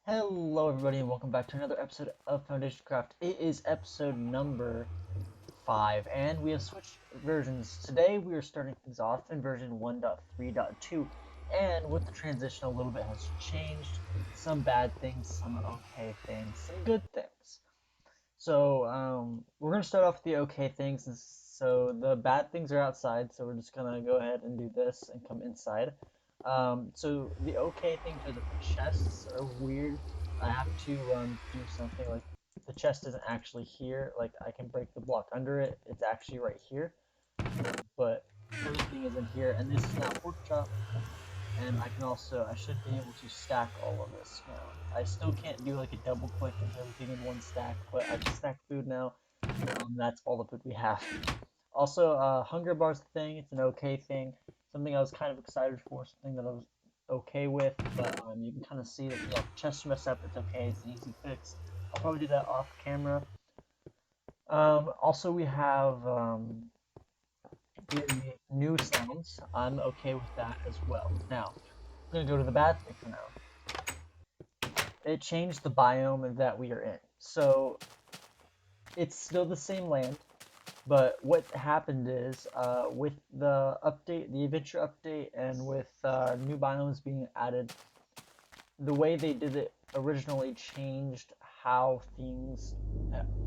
Hello everybody and welcome back to another episode of FoundationCraft. It is episode number 5 and we have switched versions. Today we are starting things off in version 1.3.2 and with the transition a little bit has changed. Some bad things, some okay things, some good things. So we're going to start off with the okay things. So the bad things are outside, so we're just going to go ahead and do this and come inside. So the okay things are that the chests are weird. I have to do something like the chest isn't actually here. Like I can break the block under it. It's actually right here, but everything is in here. And this is now pork chop. And I should be able to stack all of this now. I still can't do like a double click and everything in one stack, but I can stack food now. That's all the food we have. Also, hunger bar's a thing. It's an okay thing. Something I was kind of excited for. Something that I was okay with. But you can kind of see that the chest messed up. It's okay. It's an easy fix. I'll probably do that off camera. Also, we have the new sounds. I'm okay with that as well. Now, I'm gonna go to the bad thing for now. It changed the biome that we are in. So it's still the same land. But what happened is, with the update, the adventure update, and with new biomes being added, the way they did it originally changed how things,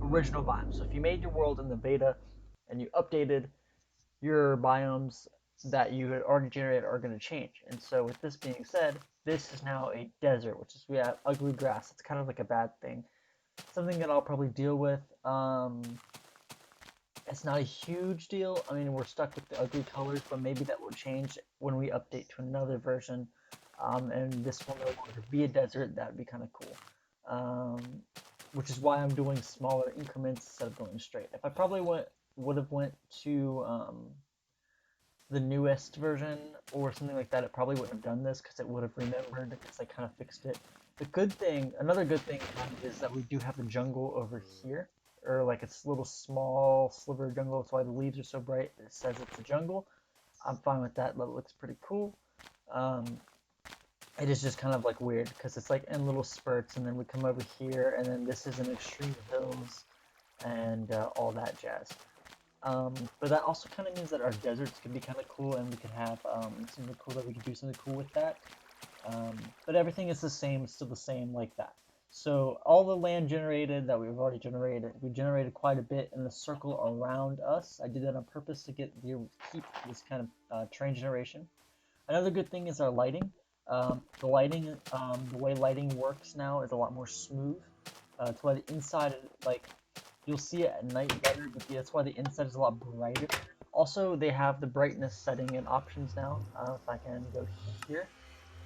original biomes. So if you made your world in the beta and you updated, your biomes that you had already generated are going to change. And so with this being said, this is now a desert, which is we have ugly grass. It's kind of like a bad thing. Something that I'll probably deal with. It's not a huge deal. I mean, we're stuck with the ugly colors, but maybe that will change when we update to another version. And this will no longer be a desert. That would be kind of cool. Which is why I'm doing smaller increments instead of going straight. If I probably would have went to the newest version or something like that, it probably wouldn't have done this because it would have remembered because I kind of fixed it. The good thing, another good thing is that we do have a jungle over here, or like it's a little small sliver of jungle. That's why the leaves are so bright. It says it's a jungle. I'm fine with that. That looks pretty cool. It is just kind of like weird because it's like in little spurts, and then we come over here, and then this is an extreme hills, and all that jazz. But that also kind of means that our deserts can be kind of cool, and we could have something cool that we could do something cool with that. But everything is the same, still the same like that. So all the land generated that we've already generated, we generated quite a bit in the circle around us. I did that on purpose to keep this kind of terrain generation. Another good thing is our lighting. The way lighting works now is a lot more smooth. That's why the inside, like, you'll see it at night better, but that's why the inside is a lot brighter. Also, they have the brightness setting and options now. If I can go here.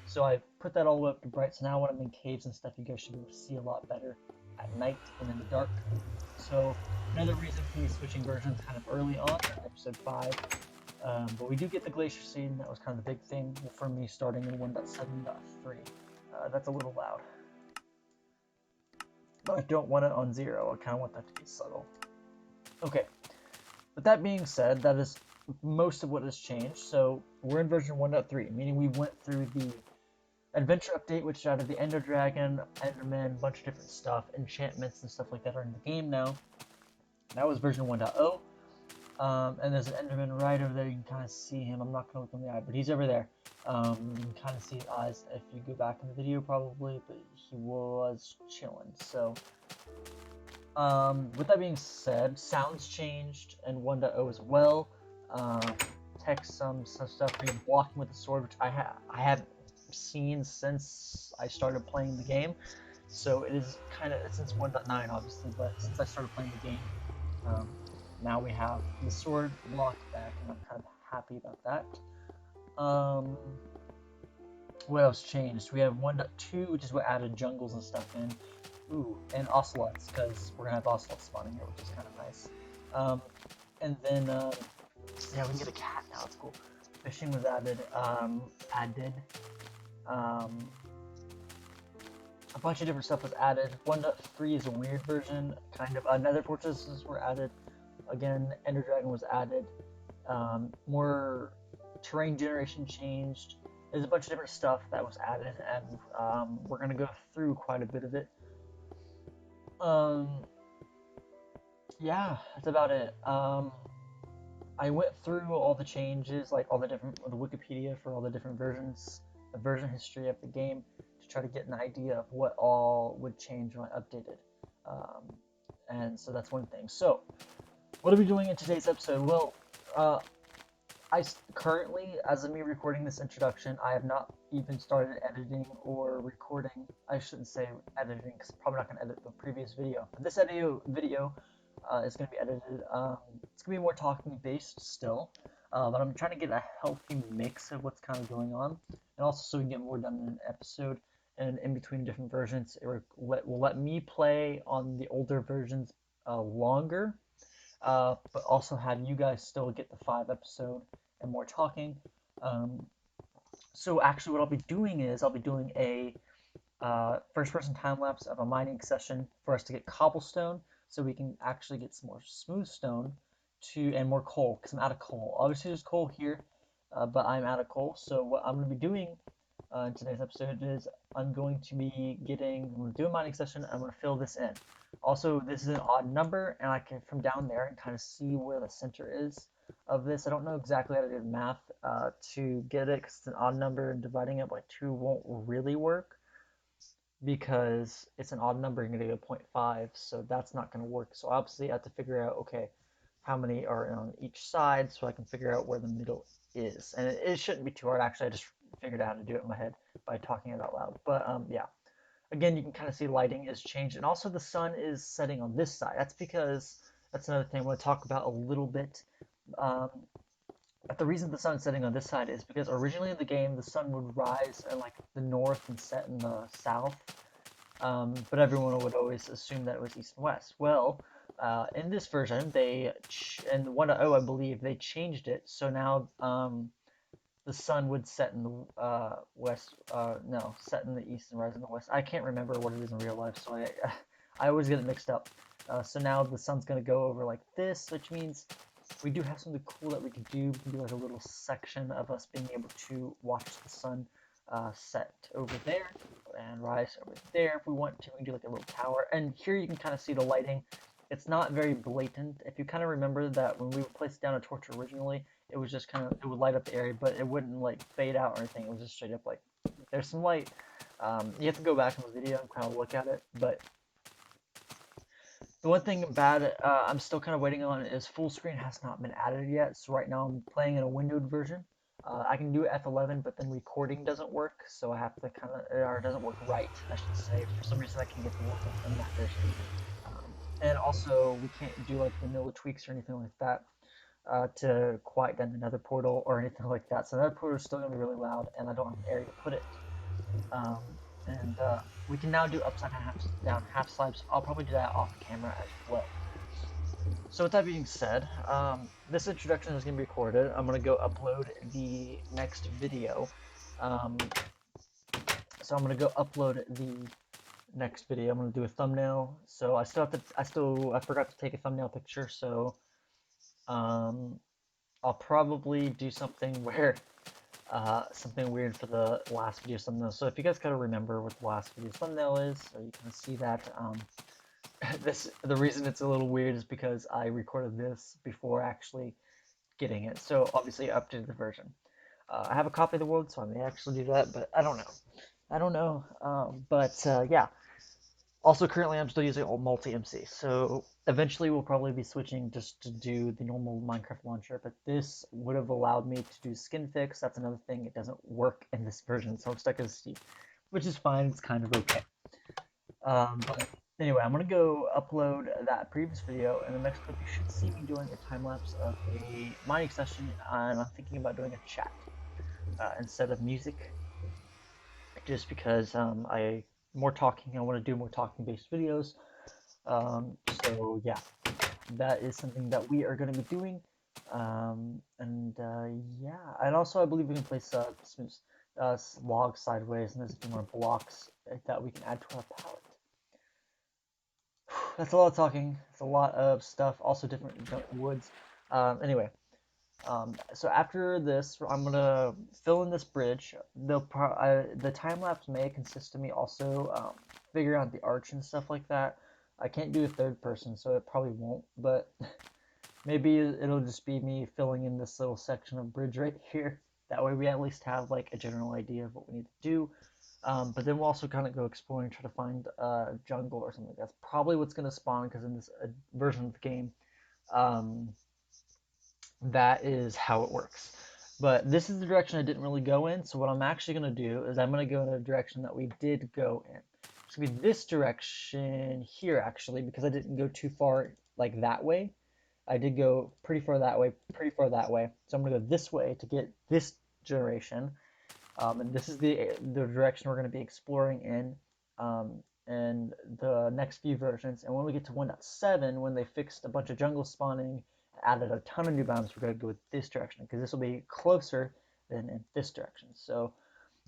So I put that all the way up to bright, so now when I'm in caves and stuff, you guys should be able to see a lot better at night and in the dark. So another reason for me switching versions kind of early on, episode 5. But we do get the glacier scene. That was kind of the big thing for me starting in 1.7.3. That's a little loud. But I don't want it on 0. I kind of want that to be subtle. Okay. With that being said, that is most of what has changed. So we're in version 1.3, meaning we went through the adventure update, which added the Ender Dragon, Enderman, a bunch of different stuff, enchantments and stuff like that are in the game now. That was version 1.0. And there's an Enderman right over there. You can kind of see him. I'm not going to look in the eye, but he's over there. You can kind of see his eyes if you go back in the video probably, but he was chilling. So, with that being said, sounds changed in 1.0 as well. Text, some stuff. We have blocking with the sword, which I haven't seen since I started playing the game. So it is kind of since 1.9 obviously, but since I started playing the game, now we have the sword block back, and I'm kind of happy about that. What else changed? We have 1.2, which is what added jungles and stuff in. Ooh, and ocelots, because we're gonna have ocelots spawning here, which is kind of nice. And then yeah, we can get a cat now. It's cool. Fishing was added. A bunch of different stuff was added. 1.3 is a weird version, kind of. Nether fortresses were added. Again, Ender Dragon was added. More terrain generation changed. there's a bunch of different stuff that was added, and we're gonna go through quite a bit of it. Um, yeah, that's about it. I went through all the changes, like all the Wikipedia for all the different versions, the version history of the game, to try to get an idea of what all would change when I updated. Um, and so that's one thing. So, what are we doing in today's episode? Well, uh, currently, as of me recording this introduction, I have not even started editing or recording. I shouldn't say editing, because I'm probably not going to edit the previous video. But this video is going to be edited. It's going to be more talking based still, but I'm trying to get a healthy mix of what's kind of going on, and also so we can get more done in an episode. And in between different versions, it will let me play on the older versions longer, but also have you guys still get the 5 episode and more talking. Um, so actually, what I'll be doing is I'll be doing a first-person time lapse of a mining session for us to get cobblestone, so we can actually get some more smooth stone and more coal, because I'm out of coal. Obviously, there's coal here, but I'm out of coal. So what I'm going to be doing in today's episode is I'm going to do a mining session. I'm going to fill this in. Also, this is an odd number, and I can from down there and kind of see where the center is of this. I don't know exactly how to do the math to get it, because it's an odd number, and dividing it by 2 won't really work, because it's an odd number. You're going to get a 0.5, so that's not going to work. So obviously I have to figure out, okay, how many are on each side, so I can figure out where the middle is. And it shouldn't be too hard, actually. I just figured out how to do it in my head by talking it out loud. But yeah, again, you can kind of see lighting is changed, and also the sun is setting on this side. That's because that's another thing I want to talk about a little bit. Um, but the reason the sun's setting on this side is because originally in the game the sun would rise in like the north and set in the south, but everyone would always assume that it was east and west. Well, in this version, in 1.0, I believe, they changed it, so now the sun would set in the west. No, set in the east and rise in the west. I can't remember what it is in real life, so I always get it mixed up. So now the sun's gonna go over like this, which means we do have something cool that we can do. We can do like a little section of us being able to watch the sun set over there and rise over there if we want to. We can do like a little tower. And here you can kind of see the lighting. It's not very blatant. If you kind of remember that when we placed down a torch originally, it was just kind of, it would light up the area, but it wouldn't like fade out or anything. It was just straight up like, there's some light. You have to go back in the video and kind of look at it, but the one thing bad I'm still kind of waiting on is full screen has not been added yet. So right now I'm playing in a windowed version. I can do F11, but then recording doesn't work, so I have to or it doesn't work right, I should say. For some reason I can't get the work in that version. And also we can't do like vanilla tweaks or anything like that to quiet down the nether portal or anything like that. So the nether portal is still going to be really loud, and I don't have an area to put it. And we can now do upside down half slabs. I'll probably do that off camera as well. So with that being said, this introduction is going to be recorded. I'm going to go upload the next video. So I'm going to go upload the next video. I'm going to do a thumbnail. So I forgot to take a thumbnail picture. So I'll probably do something where something weird for the last video thumbnail. So if you guys gotta remember what the last video thumbnail is, so you can see that. The reason it's a little weird is because I recorded this before actually getting it. So obviously I updated the version. I have a copy of the world, so I may actually do that, but I don't know. Yeah. Also, currently I'm still using multi-MC, so eventually we'll probably be switching just to do the normal Minecraft launcher, but this would have allowed me to do skin fix. That's another thing. It doesn't work in this version, so I'm stuck as Steve, which is fine. It's kind of okay. But anyway, I'm going to go upload that previous video, and the next clip you should see me doing a time-lapse of a mining session, and I'm thinking about doing a chat instead of music, just because I want to do more talking based videos. So yeah, that is something that we are going to be doing. Yeah, and also I believe we can place logs sideways, and there's a few more blocks that we can add to our palette. That's a lot of talking. It's a lot of stuff. Also different woods. Anyway, So after this, I'm gonna fill in this bridge. The time lapse may consist of me also figuring out the arch and stuff like that. I can't do a third person, so it probably won't. But maybe it'll just be me filling in this little section of bridge right here. That way we at least have like a general idea of what we need to do. But then we'll also kind of go exploring, try to find a jungle or something. That's probably what's gonna spawn because in this version of the game. Um, that is how it works. But this is the direction I didn't really go in. So what I'm actually going to do is I'm going to go in a direction that we did go in. It's going to be this direction here, actually, because I didn't go too far like that way. I did go pretty far that way, pretty far that way. So I'm going to go this way to get this generation. And this is the direction we're going to be exploring in the next few versions. And when we get to 1.7, when they fixed a bunch of jungle spawning, added a ton of new biomes, we're going to go with this direction because this will be closer than in this direction. So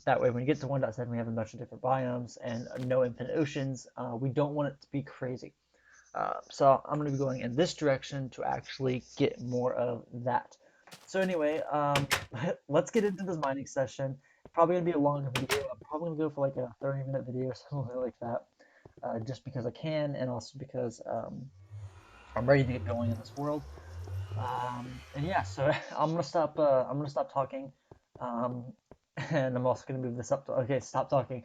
that way, when you get to 1.7, we have a bunch of different biomes and no infinite oceans. We don't want it to be crazy. So I'm going to be going in this direction to actually get more of that. So anyway, let's get into this mining session. Probably going to be a longer video. I'm probably going to go for like a 30-minute video or something like that, just because I can, and also because I'm ready to get going in this world. And yeah, so I'm gonna stop. I'm gonna stop talking, um, and I'm also gonna move this up to. Okay, stop talking.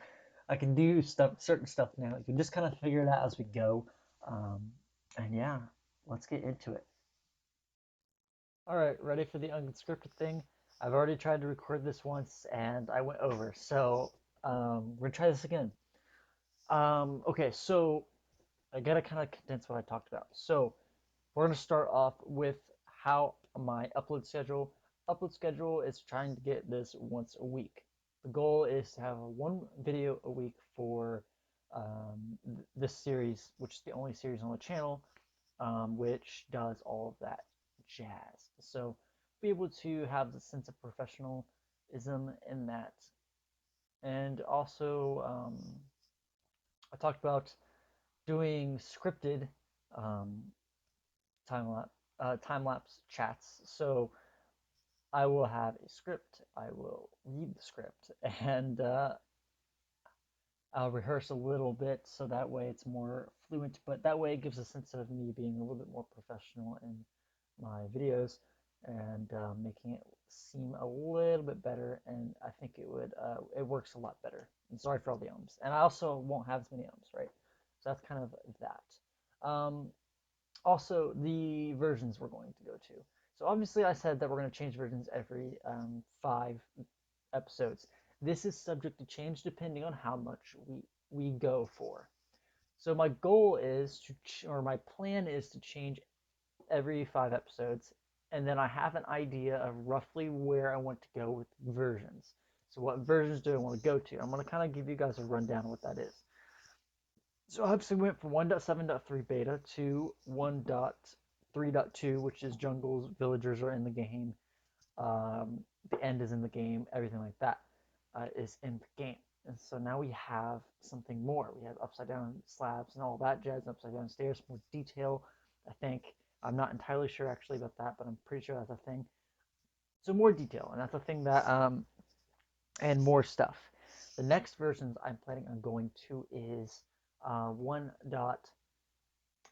I can do certain stuff now. You can just kind of figure it out as we go. Um, and yeah, let's get into it. All right, ready for the unscripted thing? I've already tried to record this once and I went over, so we're gonna try this again. Okay, so I gotta kind of condense what I talked about. So we're going to start off with how my upload schedule. Upload schedule is trying to get this once a week. The goal is to have one video a week for this series, which is the only series on the channel, which does all of that jazz. So be able to have the sense of professionalism in that. And also, I talked about doing scripted um, time lapse chats. So I will have a script. I will read the script, and I'll rehearse a little bit so that way it's more fluent. But that way it gives a sense of me being a little bit more professional in my videos and making it seem a little bit better. And I think it works a lot better. And sorry for all the ums. And I also won't have as many ums, right? So that's kind of that. Also, the versions we're going to go to. So obviously I said that we're going to change versions every 5 episodes. This is subject to change depending on how much we go for. So my goal is or my plan is to change every 5 episodes, and then I have an idea of roughly where I want to go with versions. So what versions do I want to go to? I'm going to kind of give you guys a rundown of what that is. So I obviously went from 1.7.3 beta to 1.3.2, which is jungles, villagers are in the game, the end is in the game, everything like that is in the game. And so now we have something more. We have upside down slabs and all that jazz, upside down stairs, more detail. I think I'm not entirely sure actually about that, but I'm pretty sure that's a thing. So more detail, and that's a thing that and more stuff. The next versions I'm planning on going to is 1.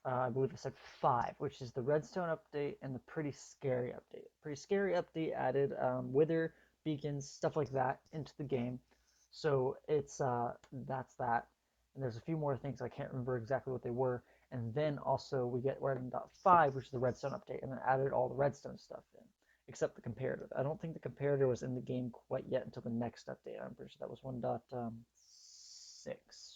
I believe I said 5, which is the Redstone update and the Pretty Scary update. Pretty Scary update added wither, beacons, stuff like that into the game. So it's that's that. And there's a few more things I can't remember exactly what they were. And then also we get 1.5, which is the Redstone update, and then added all the Redstone stuff in, except the comparative. I don't think the comparator was in the game quite yet until the next update. I'm pretty sure that was 1.6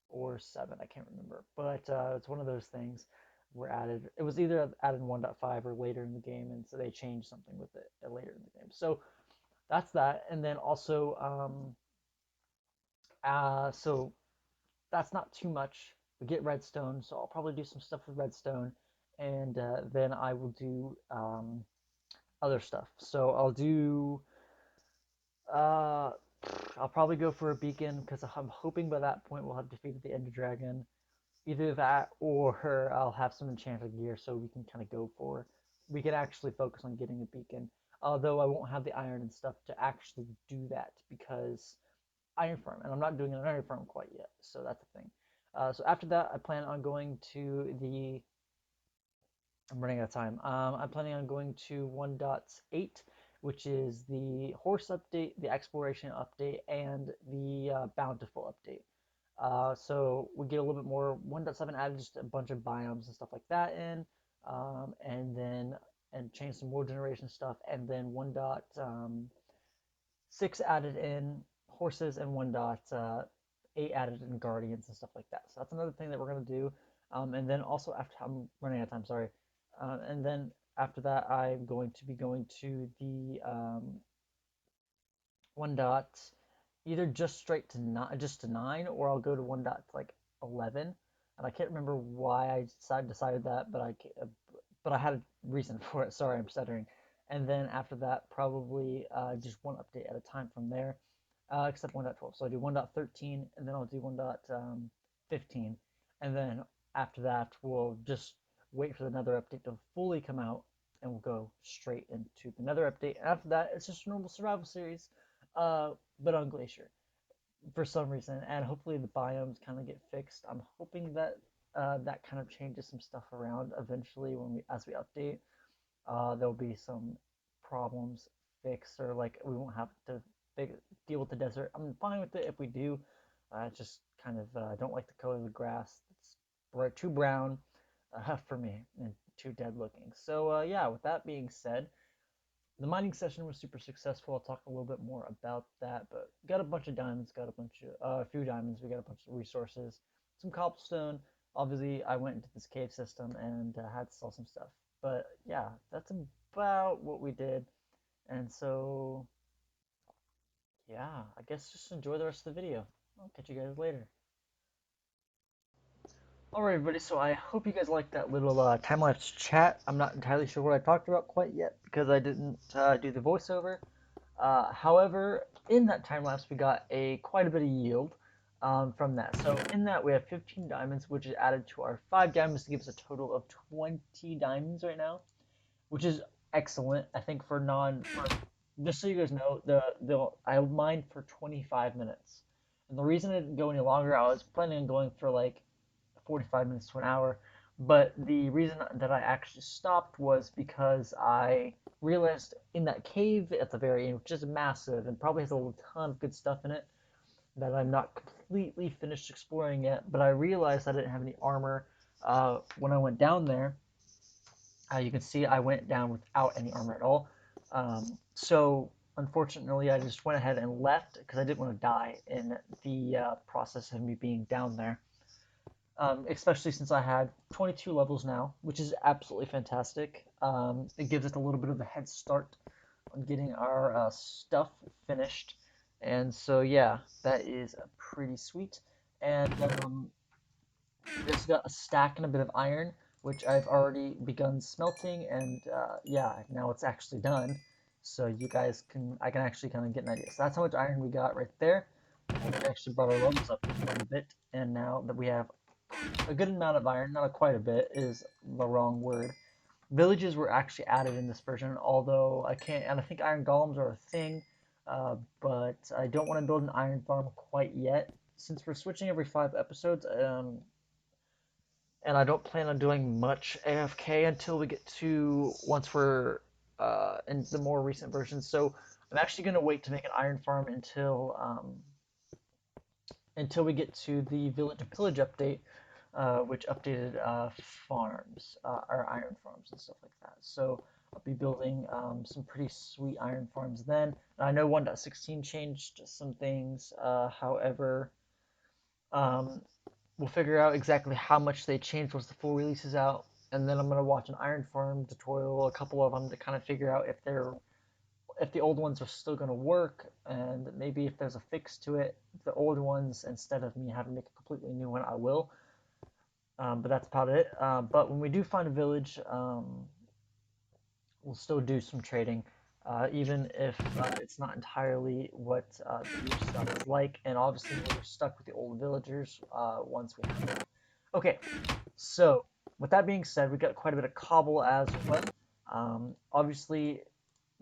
or 7, I can't remember, but it's one of those things were added. It was either added in 1.5 or later in the game, and so they changed something with it later in the game. So that's that, and then also so that's not too much. We get redstone, so I'll probably do some stuff with redstone, and then I will do other stuff. So uh, I'll probably go for a beacon because I'm hoping by that point we'll have defeated the Ender Dragon. Either that or I'll have some enchanted gear so we can kind of go for we can actually focus on getting a beacon. Although I won't have the iron and stuff to actually do that because iron farm, and I'm not doing an iron farm quite yet, so that's the thing. So after that, I plan on going to the. I'm running out of time. I'm planning on going to 1.8, which is the horse update, the exploration update, and the bountiful update. So we get a little bit more. 1.7 added just a bunch of biomes and stuff like that in, and then and change some more generation stuff, and then 1.6 added in horses and 1.8 added in guardians and stuff like that. So that's another thing that we're gonna do. And then also after I'm running out of time, sorry. And then after that, I'm going to be going to the one dot either just straight to just to 9, or I'll go to 1 dot like 11. And I can't remember why I decided that, but I had a reason for it. Sorry, I'm stuttering. And then after that, probably just one update at a time from there, except 1.12. So I do 1.13, and then I'll do 1.15, and then after that, we'll just wait for another update to fully come out, and we'll go straight into another update. And after that, it's just a normal survival series, but on Glacier for some reason, and hopefully the biomes kind of get fixed. I'm hoping that that kind of changes some stuff around eventually when as we update. There'll be some problems fixed, or like we won't have to deal with the desert. I'm fine with it if we do. I just kind of don't like the color of the grass. It's too brown for me and too dead looking. So yeah, with that being said, the mining session was super successful. I'll talk a little bit more about that, but got a bunch of diamonds, got a few diamonds. We got a bunch of resources, some cobblestone. Obviously, I went into this cave system and had to sell some stuff. But yeah, that's about what we did. And so, yeah, I guess just enjoy the rest of the video. I'll catch you guys later. Alright, everybody, so I hope you guys liked that little time-lapse chat. I'm not entirely sure what I talked about quite yet because I didn't do the voiceover. However, in that time lapse, we got quite a bit of yield from that. So in that, we have 15 diamonds, which is added to our 5 diamonds to give us a total of 20 diamonds right now, which is excellent. I think just so you guys know, I mined for 25 minutes, and the reason I didn't go any longer, I was planning on going for like 45 minutes to an hour. But the reason that I actually stopped was because I realized in that cave at the very end, which is massive and probably has a ton of good stuff in it, that I'm not completely finished exploring yet. But I realized I didn't have any armor when I went down there. You can see I went down without any armor at all. So unfortunately, I just went ahead and left because I didn't want to die in the process of me being down there. Especially since I had 22 levels now, which is absolutely fantastic. It gives us a little bit of a head start on getting our stuff finished. And so, yeah, that is pretty sweet. And we also got a stack and a bit of iron, which I've already begun smelting. And yeah, now it's actually done. So I can actually kind of get an idea. So that's how much iron we got right there. And we actually brought our levels up quite a bit. And now that we have a good amount of iron, not quite a bit is the wrong word. Villages were actually added in this version, although I can't, and I think iron golems are a thing, but I don't want to build an iron farm quite yet, since we're switching every 5 episodes, and I don't plan on doing much AFK until we get to, once we're in the more recent versions, so I'm actually going to wait to make an iron farm until we get to the Village and Pillage update, which updated farms, our iron farms and stuff like that. So I'll be building some pretty sweet iron farms then. And I know 1.16 changed some things. However, um, we'll figure out exactly how much they changed once the full release is out. And then I'm going to watch an iron farm tutorial, a couple of them, to kind of figure out if the old ones are still going to work, and maybe if there's a fix to it, the old ones, instead of me having to make a completely new one, I will. But that's about it. But when we do find a village, we'll still do some trading, even if it's not entirely what the new stuff is like. And obviously, we're stuck with the old villagers once we have them. Okay, so with that being said, we got quite a bit of cobble as well. Obviously,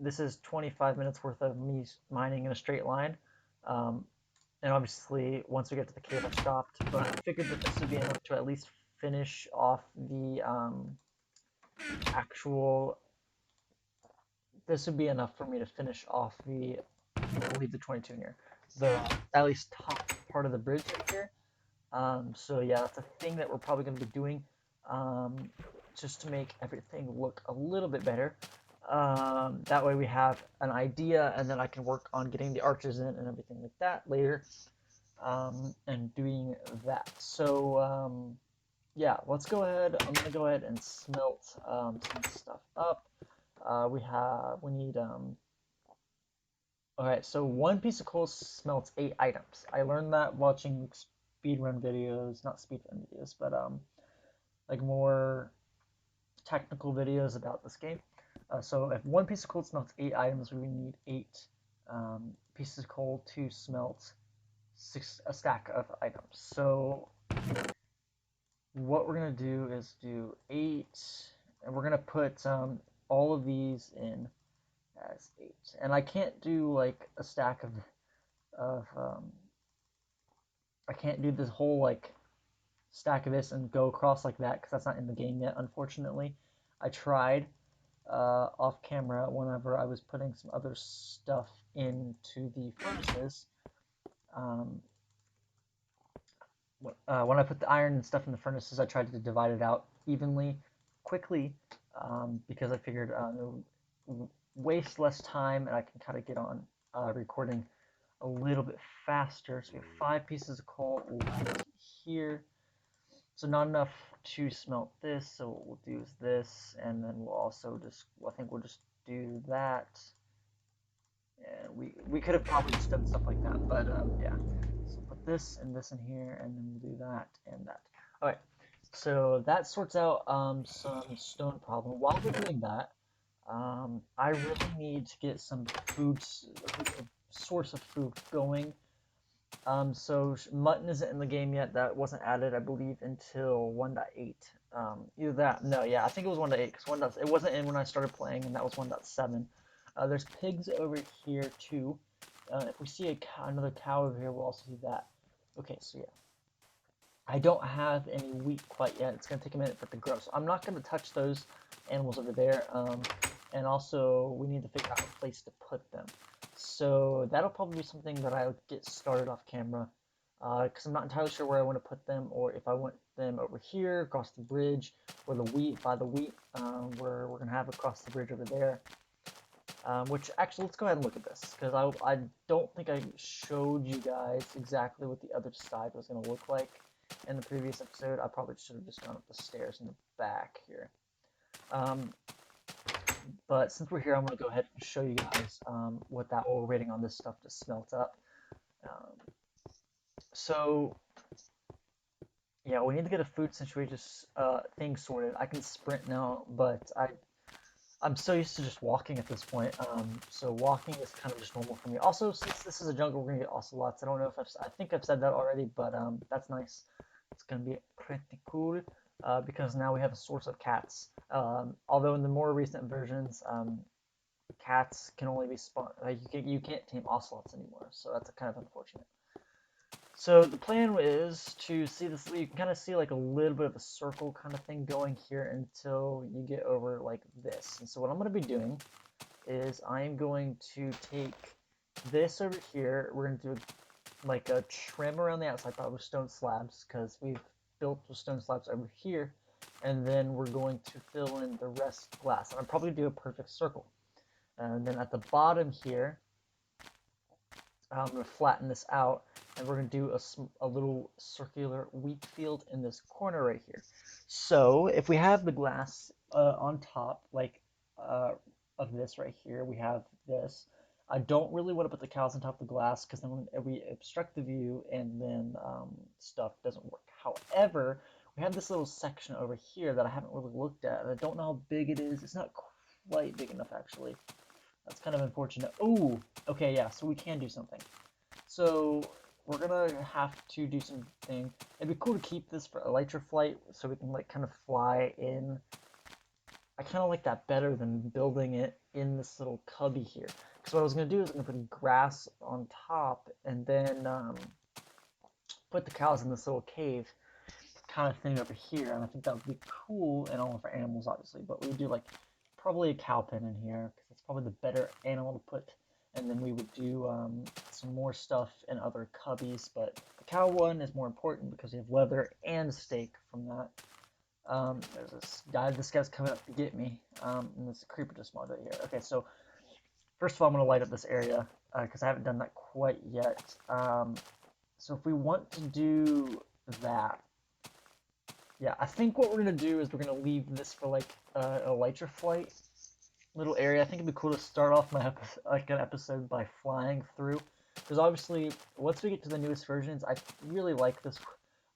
this is 25 minutes worth of me mining in a straight line. Um, and obviously, once we get to the cave, I stopped. But I figured that this would be enough to at least finish off the actual. This would be enough for me to finish off the. I'll leave the 22 here. The at least top part of the bridge right here. So yeah, that's a thing that we're probably going to be doing, just to make everything look a little bit better. That way we have an idea, and then I can work on getting the arches in and everything like that later, and doing that. So yeah, let's go ahead. I'm gonna go ahead and smelt some stuff up. We need all right, so one piece of coal smelts 8 items. I learned that watching speedrun videos, not speedrun videos, but like more technical videos about this game. So if one piece of coal smelts 8 items, we need 8 pieces of coal to smelt a stack of items. So what we're gonna do is do 8, and we're gonna put all of these in as 8. And I can't do like a stack of I can't do this whole like stack of this and go across like that because that's not in the game yet, unfortunately. I tried off camera whenever I was putting some other stuff into the furnaces. Um, when I put the iron and stuff in the furnaces, I tried to divide it out evenly, quickly, because I figured it'll waste less time and I can kind of get on recording a little bit faster. So we have 5 pieces of coal left here. So not enough to smelt this, so what we'll do is this, and then we'll also just, I think we'll just do that. And we could have probably just done stuff like that, but yeah. So put this in here, and then we'll do that and that. All right, so that sorts out some stone problem. While we're doing that, I really need to get some food, source of food going. So mutton isn't in the game yet. That wasn't added, I believe, until 1.8. Either that, no, yeah, I think it was 1.8 because it wasn't in when I started playing, and that was 1.7. There's pigs over here too. If we see another cow over here, we'll also see that. Okay, so yeah. I don't have any wheat quite yet. It's going to take a minute for it to grow. So I'm not going to touch those animals over there. And also, we need to figure out a place to put them. So that'll probably be something that I'll get started off camera. Because I'm not entirely sure where I want to put them, or if I want them over here, across the bridge, or the wheat, by the wheat, where we're going to have across the bridge over there. Which, actually, let's go ahead and look at this, because I don't think I showed you guys exactly what the other side was going to look like in the previous episode. I probably should have just gone up the stairs in the back here. But since we're here, I'm going to go ahead and show you guys what that we're waiting on this stuff to smelt up. So yeah, we need to get a food situation thing sorted. I can sprint now, but I'm so used to just walking at this point. So walking is kind of just normal for me. Also, since this is a jungle, we're gonna get ocelots. I don't know if I think I've said that already, but that's nice. It's gonna be pretty cool because now we have a source of cats. Although in the more recent versions, cats can only be spawned. Like you can't tame ocelots anymore, so that's kind of unfortunate. So the plan is to see this. You can kind of see like a little bit of a circle kind of thing going here until you get over like this. And so what I'm going to be doing is I'm going to take this over here. We're going to do like a trim around the outside part with stone slabs because we've built with stone slabs over here. And then we're going to fill in the rest glass. And I'm probably do a perfect circle. And then at the bottom here, I'm going to flatten this out, and we're going to do a little circular wheat field in this corner right here. So if we have the glass on top, like of this right here, we have this. I don't really want to put the cows on top of the glass because then we obstruct the view and then stuff doesn't work. However, we have this little section over here that I haven't really looked at, and I don't know how big it is. It's not quite big enough, actually. That's kind of unfortunate. Oh, okay, yeah, so we can do something. So we're gonna have to do something. It'd be cool to keep this for elytra flight so we can like kind of fly in I kind of like that better than building it in this little cubby here. Because what I was going to do is I'm going to put grass on top and then put the cows in this little cave kind of thing over here. And I think that would be cool and all of our animals, obviously. But we would do like probably a cow pen in here because it's probably the better animal to put. And then we would do some more stuff in other cubbies. But the cow one is more important because we have leather and steak from that. There's this guy. This guy's coming up to get me. And this creeper just spawned right here. Okay, so first of all, I'm gonna light up this area because I haven't done that quite yet. So if we want to do that, yeah, I think what we're gonna do is we're gonna leave this for like an elytra flight little area. I think it'd be cool to start off my an episode by flying through, because obviously once we get to the newest versions, I really like this.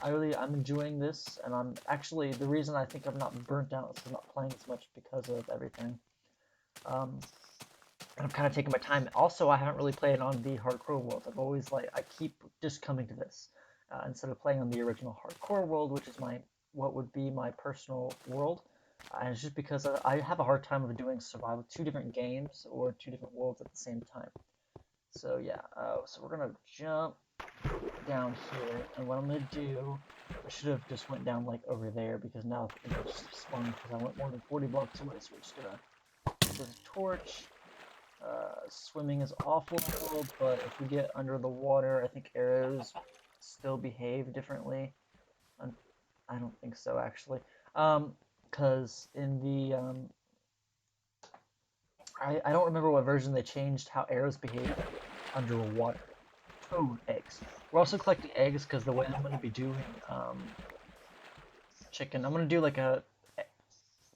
I'm enjoying this, and I'm actually the reason I think I'm not burnt out is I'm not playing as much because of everything. And I'm kind of taking my time. Also, I haven't really played on the hardcore world. I've always I keep just coming to this instead of playing on the original hardcore world, which is what would be my personal world. And it's just because I have a hard time of doing survival, 2 different games or 2 different worlds at the same time. So yeah, so we're gonna jump down here, and what I'm gonna do, I should have just went down like over there because now it's just spun because I went more than 40 blocks away. So we're just gonna use a torch. Swimming is awful, but if we get under the water, I think arrows still behave differently. I don't think so actually, because in the I don't remember what version they changed how arrows behave underwater. Oh, eggs. We're also collecting eggs because the way I'm going to be doing chicken, I'm going to do like a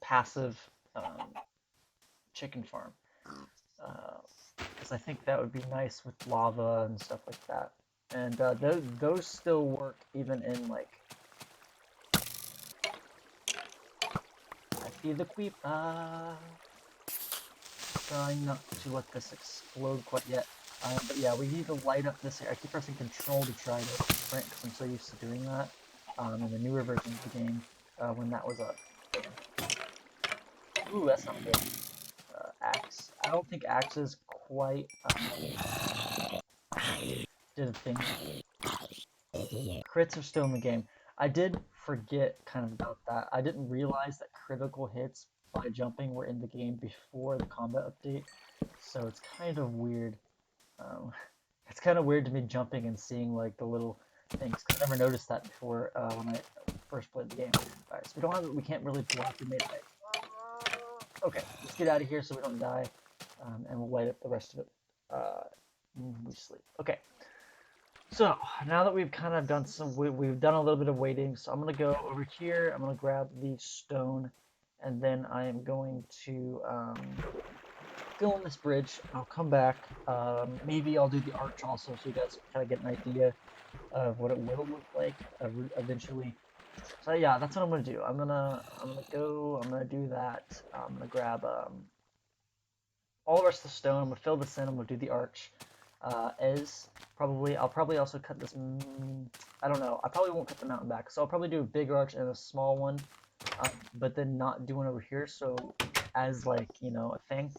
passive chicken farm. Because I think that would be nice with lava and stuff like that. And those still work even in like... I see the creep. Trying not to let this explode quite yet. But yeah, we need to light up this area. I keep pressing control to try to sprint because I'm so used to doing that in the newer versions of the game when that was a thing. Ooh, that's not good. Axe. I don't think axes quite did a thing. Crits are still in the game. I did forget kind of about that. I didn't realize that critical hits by jumping were in the game before the combat update, so it's kind of weird. It's kind of weird to me jumping and seeing like the little things. I never noticed that before when I first played the game. Alright, so we can't really block the melee. Okay, let's get out of here so we don't die, and we'll light up the rest of it. We sleep. Okay. So now that we've kind of done we've done a little bit of waiting. So I'm gonna go over here. I'm gonna grab the stone, and then I am going to go on this bridge. I'll come back. Maybe I'll do the arch also, so you guys kind of get an idea of what it will look like eventually. So yeah, that's what I'm gonna do. I'm gonna do that. I'm gonna grab all the rest of the stone. I'm gonna fill this in. I'm gonna do the arch. I'll probably also cut this. I don't know. I probably won't cut the mountain back, so I'll probably do a big arch and a small one, but then not do one over here. So as like a thing.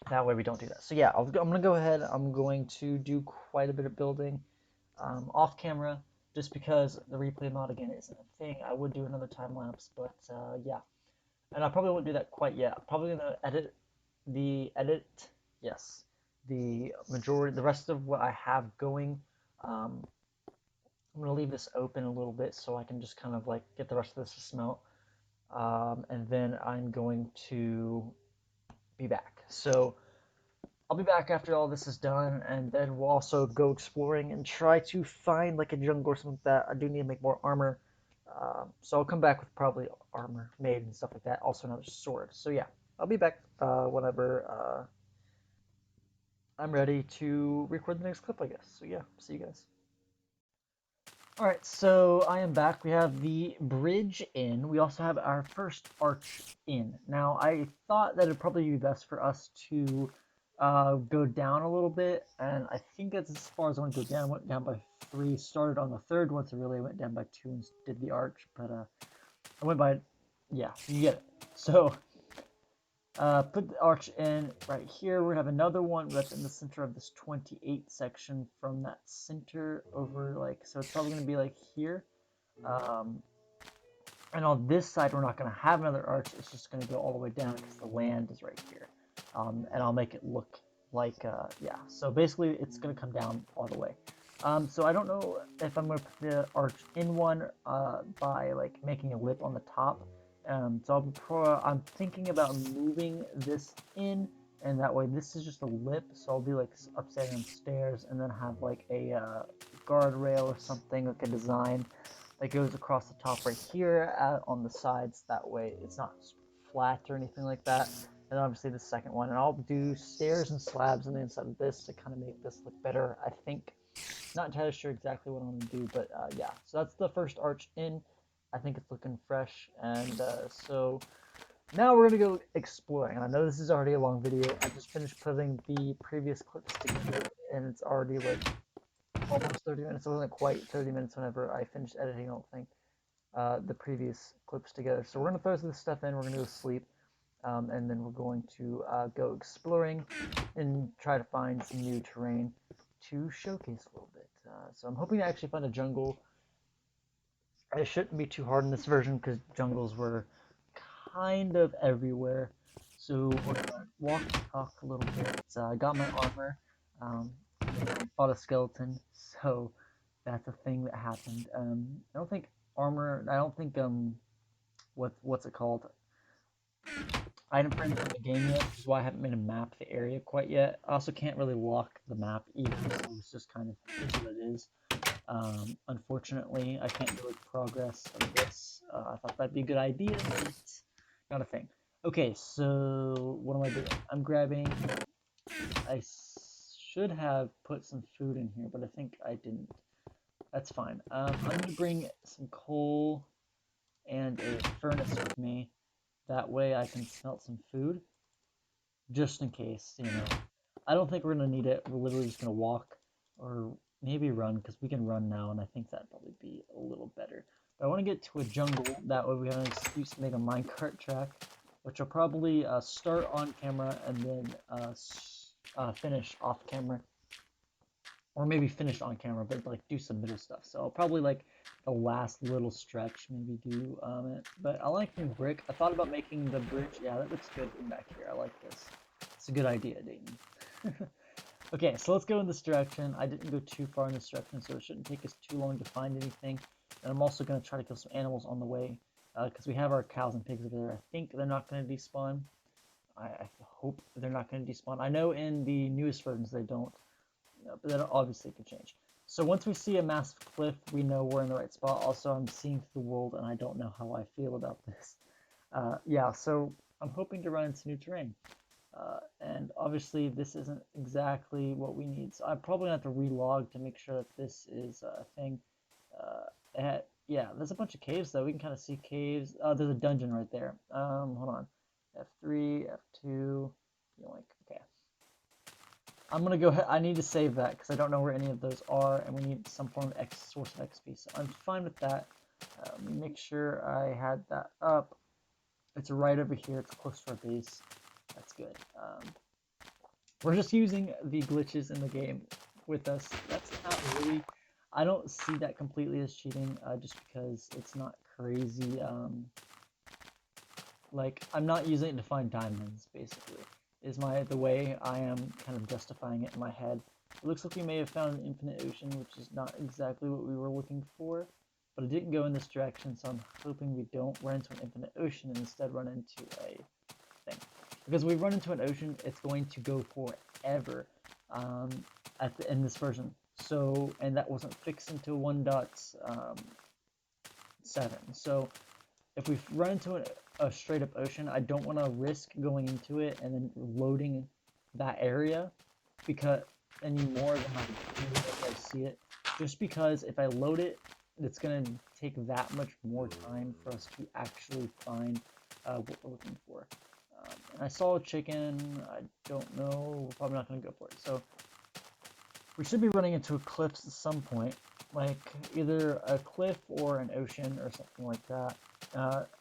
That way we don't do that. So yeah, I'm gonna go ahead. I'm going to do quite a bit of building off camera, just because the replay mod again isn't a thing. I would do another time lapse, but yeah, and I probably won't do that quite yet. I'm probably gonna edit. Yes, the rest of what I have going. I'm gonna leave this open a little bit so I can just kind of like get the rest of this to smelt, and then I'm going to be back. So I'll be back after all this is done, and then we'll also go exploring and try to find like a jungle or something like that. I do need to make more armor, so I'll come back with probably armor made and stuff like that. Also another sword. So yeah, I'll be back whenever I'm ready to record the next clip, I guess. So yeah, see you guys. Alright, so I am back. We have the bridge in. We also have our first arch in. Now, I thought that it'd probably be best for us to go down a little bit, and I think that's as far as I want to go down. I went down by 3, started on the third one, so really I went down by 2 and did the arch, but I went by yeah, you get it. So put the arch in right here. We're gonna have another one that's in the center of this 28 section from that center over, like, so it's probably gonna be like here. Um, and on this side, we're not gonna have another arch. It's just gonna go all the way down because the land is right here. And I'll make it look like, yeah. So basically, it's gonna come down all the way. So I don't know if I'm gonna put the arch in one by like making a lip on the top. So I'm thinking about moving this in, and that way this is just a lip. So I'll do like upside down stairs, and then have like a guardrail or something, like a design that goes across the top right here on the sides. That way it's not flat or anything like that. And obviously the second one, and I'll do stairs and slabs on the inside of this to kind of make this look better, I think. Not entirely sure exactly what I'm going to do, but yeah. So that's the first arch in. I think it's looking fresh, and so now we're going to go exploring. And I know this is already a long video. I just finished putting the previous clips together, and it's already like almost 30 minutes. It wasn't quite 30 minutes whenever I finished editing the whole thing, the previous clips together. So we're going to throw this stuff in. We're going to go sleep. And then we're going to go exploring and try to find some new terrain to showcase a little bit. So I'm hoping to actually find a jungle. It shouldn't be too hard in this version because jungles were kind of everywhere. So we're gonna walk and talk a little bit. I got my armor. I fought a skeleton, so that's a thing that happened. I don't think armor. I don't think what's it called? Item frames in the game yet, which is why I haven't made a map of the area quite yet. I also can't really lock the map either, so it's just kind of is what it is. Unfortunately, I can't really progress of this. I thought that'd be a good idea, but it's not a thing. Okay, so what am I doing? I'm grabbing. I should have put some food in here, but I think I didn't. That's fine. I'm gonna bring some coal and a furnace with me. That way I can smelt some food, just in case, you know. I don't think we're going to need it. We're literally just going to walk or maybe run, because we can run now, and I think that'd probably be a little better. But I want to get to a jungle. That way we have an excuse to make a minecart track, which I'll probably start on camera and then finish off camera. Or maybe finish on camera, but like do some middle stuff. So I'll probably like the last little stretch maybe do it. But I like the brick. I thought about making the bridge. Yeah, that looks good from back here. I like this. It's a good idea, Dayton. Okay, so let's go in this direction. I didn't go too far in this direction, so it shouldn't take us too long to find anything. And I'm also going to try to kill some animals on the way, because we have our cows and pigs over there. I think they're not going to despawn. I hope they're not going to despawn. I know in the newest versions they don't. But that obviously could change. So once we see a massive cliff, we know we're in the right spot. Also, I'm seeing through the world, and I don't know how I feel about this. Yeah, so I'm hoping to run into new terrain. And obviously, this isn't exactly what we need. So I'm probably going to have to relog to make sure that this is a thing. Yeah, there's a bunch of caves, though. We can kind of see caves. There's a dungeon right there. Hold on. F3, F2, yoink. Okay. I'm gonna go ahead. I need to save that because I don't know where any of those are, and we need some form of source of XP. So I'm fine with that. Make sure I had that up. It's right over here. It's close to our base. That's good. We're just using the glitches in the game with us. That's not really. I don't see that completely as cheating, just because it's not crazy. Like, I'm not using it to find diamonds, basically. Is the way I am kind of justifying it in my head. It looks like we may have found an infinite ocean, which is not exactly what we were looking for, but it didn't go in this direction, so I'm hoping we don't run into an infinite ocean and instead run into a thing. Because if we run into an ocean, it's going to go forever in this version. So, and that wasn't fixed into 1.7. So if we run into a straight up ocean, I don't want to risk going into it and then loading that area because any more than I do if I see it. Just because if I load it, it's going to take that much more time for us to actually find what we're looking for. And I saw a chicken. I don't know. We're probably not going to go for it. So we should be running into a cliff at some point. like either a cliff or an ocean or something like that.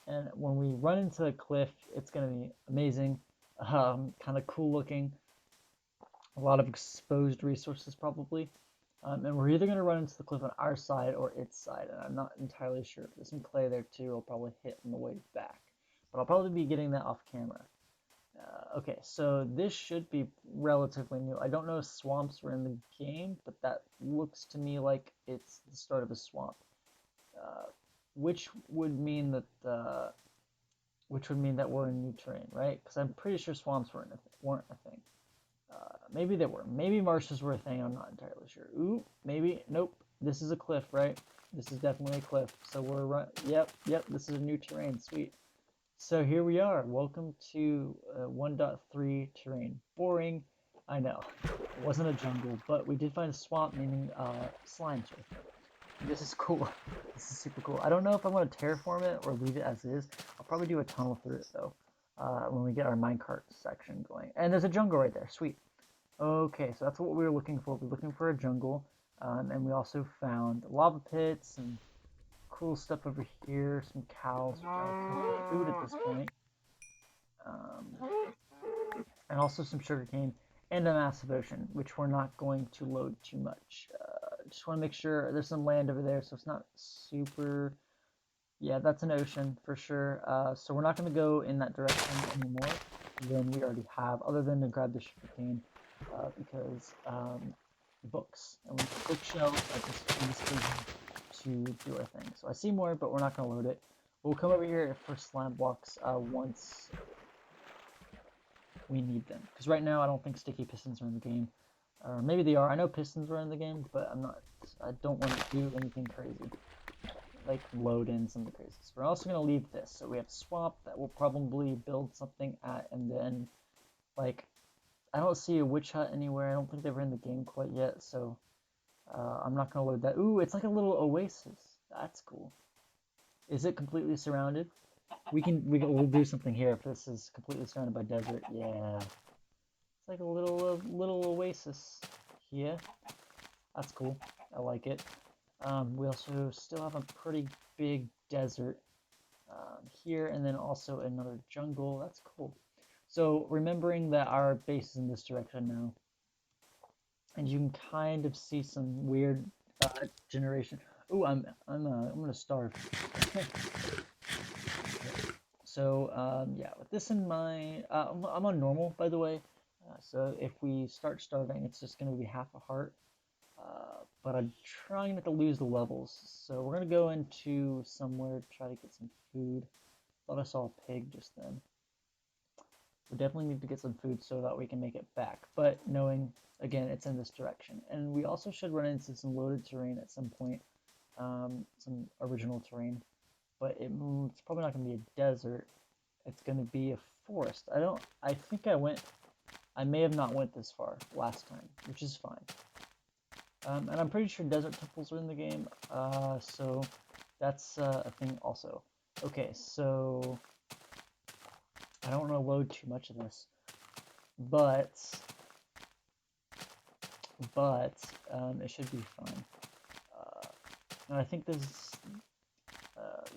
And when we run into a cliff, it's going to be amazing, kind of cool looking, a lot of exposed resources probably. And we're either going to run into the cliff on our side or its side, and I'm not entirely sure. If there's some clay there too, I'll probably hit on the way back. But I'll probably be getting that off camera. Okay, so this should be relatively new. I don't know if swamps were in the game, but that looks to me like it's the start of a swamp, uh, which would mean that we're in new terrain, right? Because I'm pretty sure swamps weren't a thing. Maybe they were. Maybe marshes were a thing. I'm not entirely sure. Ooh, maybe. Nope. This is a cliff, right? This is definitely a cliff. So we're right. Yep. This is a new terrain. Sweet. So here we are. Welcome to 1.3 terrain. Boring, I know. It wasn't a jungle, but we did find a swamp, meaning slime sort of thing. This is cool. This is super cool. I don't know if I want to terraform it or leave it as is. I'll probably do a tunnel through it though when we get our minecart section going. And there's a jungle right there. Sweet. Okay, so that's what we were looking for. We're looking for a jungle, and we also found lava pits and cool stuff over here. Some cows, which I'll cook food at this point. And also some sugarcane and a massive ocean, which we're not going to load too much. Just want to make sure there's some land over there, so it's not super. Yeah, that's an ocean for sure. So we're not going to go in that direction anymore than we already have, other than to grab the sugarcane, because books and bookshelves are just easy to do our thing. So I see more, but we're not going to load it. We'll come over here for slime blocks once we need them. Because right now I don't think sticky pistons are in the game. Or maybe they are. I know pistons were in the game, but I don't want to do anything crazy. Like load in something crazy. So we're also going to leave this. So we have swamp that we'll probably build something at, and then like I don't see a witch hut anywhere. I don't think they were in the game quite yet, so I'm not going to load that. Ooh, it's like a little oasis. That's cool. Is it completely surrounded? We'll do something here if this is completely surrounded by desert. Yeah, it's like a little oasis here. That's cool. I like it. We also still have a pretty big desert here, and then also another jungle. That's cool. So remembering that our base is in this direction now, and you can kind of see some weird generation. Ooh, I'm gonna starve. So yeah, with this in mind, I'm on normal, by the way. So if we start starving, it's just going to be half a heart. But I'm trying not to lose the levels. So we're going to go into somewhere to try to get some food. Thought I saw a pig just then. We definitely need to get some food so that we can make it back. But knowing, again, it's in this direction. And we also should run into some loaded terrain at some point. Some original terrain. But it's probably not going to be a desert. It's going to be a forest. I think I may have not went this far last time, which is fine. And I'm pretty sure desert temples are in the game, so that's a thing also. Okay, so I don't want to load too much of this, but it should be fine. And I think this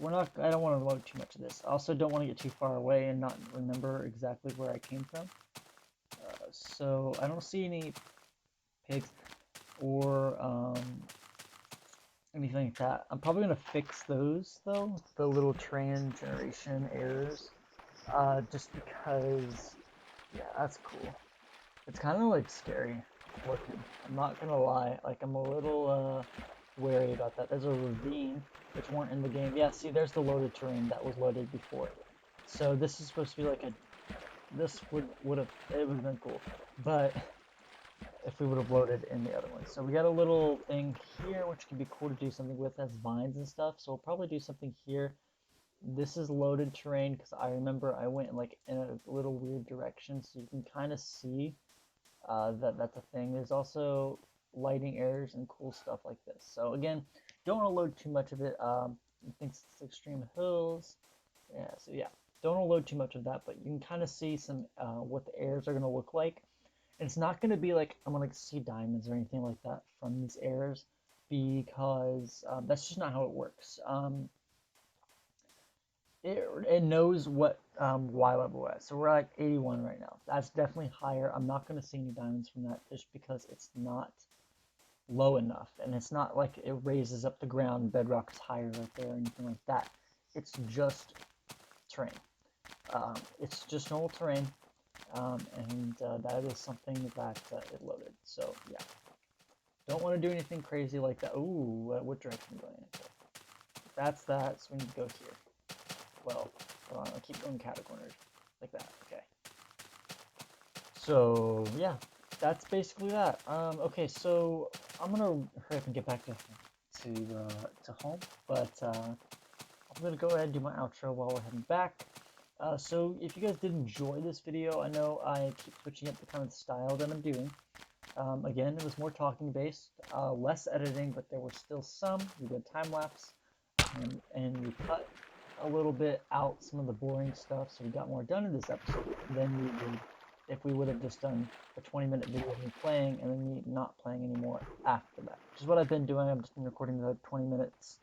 I don't want to load too much of this. I also don't want to get too far away and not remember exactly where I came from. So I don't see any pigs or anything like that. I'm probably going to fix those though, the little train generation errors, just because, yeah, that's cool. It's kind of like scary looking. I'm not going to lie. Like I'm a little wary about that. There's a ravine, which weren't in the game. Yeah, see, there's the loaded terrain that was loaded before. So this is supposed to be like this would have been cool, but if we would have loaded in the other one. So we got a little thing here, which could be cool to do something with, as vines and stuff. So we'll probably do something here. This is loaded terrain because I remember I went like in a little weird direction, so you can kind of see that that's a thing. There's also lighting errors and cool stuff like this. So again, don't want to load too much of it. It thinks it's extreme hills. Yeah, so yeah, don't want to load too much of that, but you can kind of see some what the errors are going to look like. And it's not going to be like I'm going to see diamonds or anything like that from these errors, because that's just not how it works. It knows what Y level we're at. So we're at 81 right now. That's definitely higher. I'm not going to see any diamonds from that just because it's not low enough. And it's not like it raises up the ground, bedrock is higher right there, or anything like that. It's just terrain. It's just normal terrain. And that is something that it loaded. So yeah, don't want to do anything crazy like that. Ooh, what direction are we going into? That's that, so we need to go here. Well, hold on, I'll keep going catty-cornered like that. Okay. So yeah, that's basically that. Okay, so I'm gonna hurry up and get back to home, but I'm gonna go ahead and do my outro while we're heading back. So if you guys did enjoy this video, I know I keep switching up the kind of style that I'm doing. Again, it was more talking based, less editing, but there was still some. We did time lapse, and we cut a little bit out some of the boring stuff, so we got more done in this episode than we would if we would have just done a 20-minute video of me playing and then me not playing anymore after that, which is what I've been doing. I've just been recording the 20 minutes,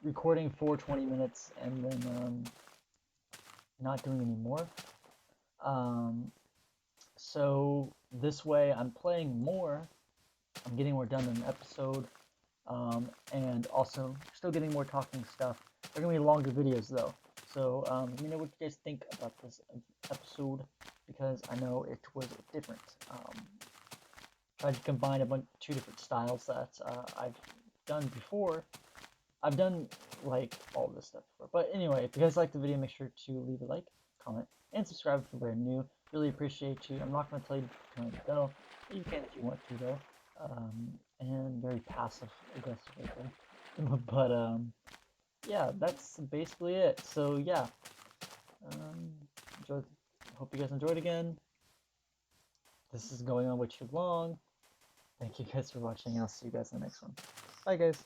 recording for 20 minutes, and then not doing any more. So this way I'm playing more, I'm getting more done in an episode, and also still getting more talking stuff. They're gonna be longer videos though, so let me know what you guys think about this episode, because I know it was different. Tried to combine two different styles that I've done before. I've done like all this stuff before, but anyway, if you guys liked the video, make sure to leave a like, comment, and subscribe if you're brand new. Really appreciate you. I'm not going to tell you to turn on the bell. You can if you want to though. And very passive aggressive right there. But yeah, that's basically it. So yeah, hope you guys enjoyed again. This is going on way too long. Thank you guys for watching. I'll see you guys in the next one. Bye guys.